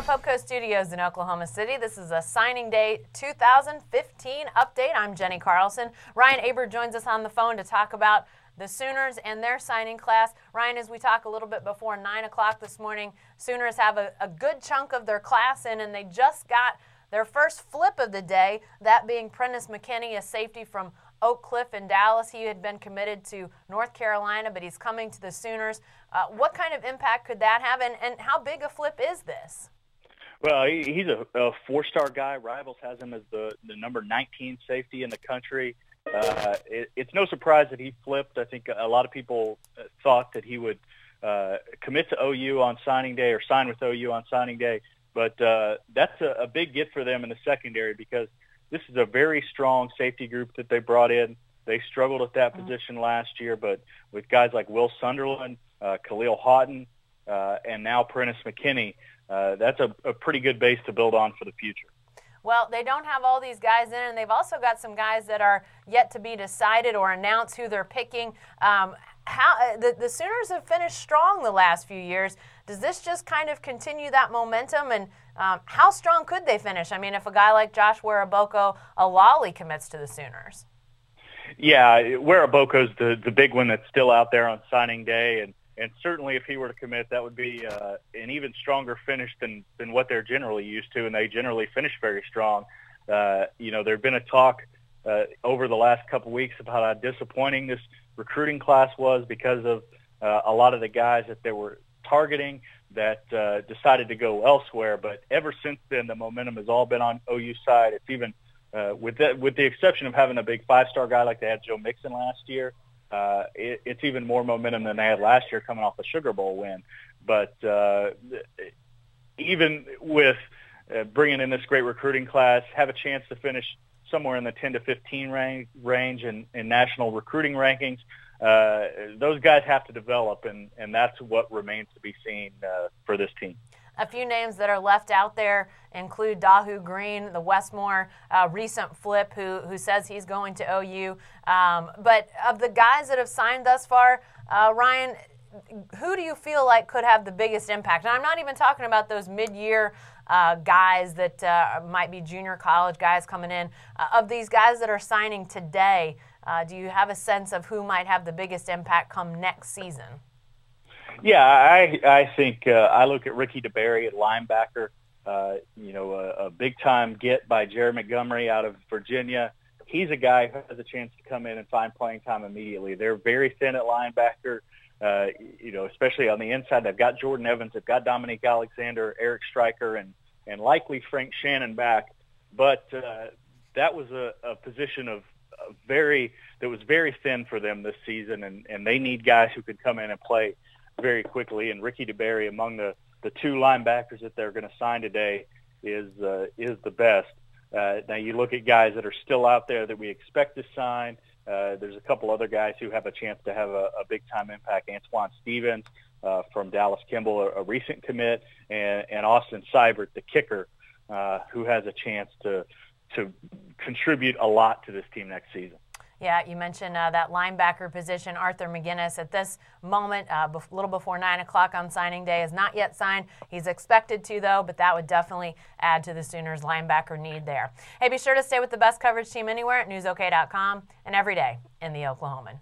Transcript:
Pubco Studios in Oklahoma City. This is a signing day 2015 update. I'm Jenny Carlson. Ryan Aber joins us on the phone to talk about the Sooners and their signing class. Ryan, as we talk a little bit before 9 o'clock this morning, Sooners have a good chunk of their class in, and they just got their first flip of the day, that being Prentice McKinney, a safety from Oak Cliff in Dallas. He had been committed to North Carolina, but he's coming to the Sooners. What kind of impact could that have, and how big a flip is this? Well, he's a four-star guy. Rivals has him as the number 19 safety in the country. It's no surprise that he flipped. I think a lot of people thought that he would commit to OU on signing day or sign with OU on signing day, but that's a big get for them in the secondary because this is a very strong safety group that they brought in. They struggled at that position last year, but with guys like Will Sunderland, Khalil Houghton, and now Prentice McKinney, that's a pretty good base to build on for the future. Well, they don't have all these guys in, and they've also got some guys that are yet to be decided or announced who they're picking. The Sooners have finished strong the last few years. Does this just kind of continue that momentum, and how strong could they finish? I mean, if a guy like Josh Weraboko-Alali commits to the Sooners. Yeah, Weraboko's the big one that's still out there on signing day, and certainly if he were to commit, that would be an even stronger finish than what they're generally used to, and they generally finish very strong. You know, there's been a talk over the last couple weeks about how disappointing this recruiting class was because of a lot of the guys that they were targeting that decided to go elsewhere. But ever since then, the momentum has all been on OU side. It's even with the exception of having a big five-star guy like they had Joe Mixon last year. It's even more momentum than they had last year coming off the Sugar Bowl win. But even with bringing in this great recruiting class, have a chance to finish somewhere in the 10 to 15 range in national recruiting rankings. Those guys have to develop, and that's what remains to be seen for this team. A few names that are left out there include Dahu Green, the Westmore recent flip, who says he's going to OU. But of the guys that have signed thus far, Ryan, who do you feel like could have the biggest impact? And I'm not even talking about those mid-year guys that might be junior college guys coming in. Of these guys that are signing today, do you have a sense of who might have the biggest impact come next season? Yeah, I think I look at Ricky DeBerry at linebacker, you know, a big-time get by Jared Montgomery out of Virginia. He's a guy who has a chance to come in and find playing time immediately. They're very thin at linebacker, you know, especially on the inside. They've got Jordan Evans, they've got Dominique Alexander, Eric Stryker, and likely Frank Shannon back. But that was a position that was very thin for them this season, and they need guys who could come in and play very quickly, and Ricky DeBerry among the two linebackers that they're going to sign today is the best. Now you look at guys that are still out there that we expect to sign. There's a couple other guys who have a chance to have a big-time impact. Antoine Stevens from Dallas Kimball, a recent commit, and Austin Seibert, the kicker, who has a chance to contribute a lot to this team next season. Yeah, you mentioned that linebacker position. Arthur McGinnis at this moment, a little before 9 o'clock on signing day, is not yet signed. He's expected to, though, but that would definitely add to the Sooners' linebacker need there. Hey, be sure to stay with the best coverage team anywhere at newsok.com and every day in the Oklahoman.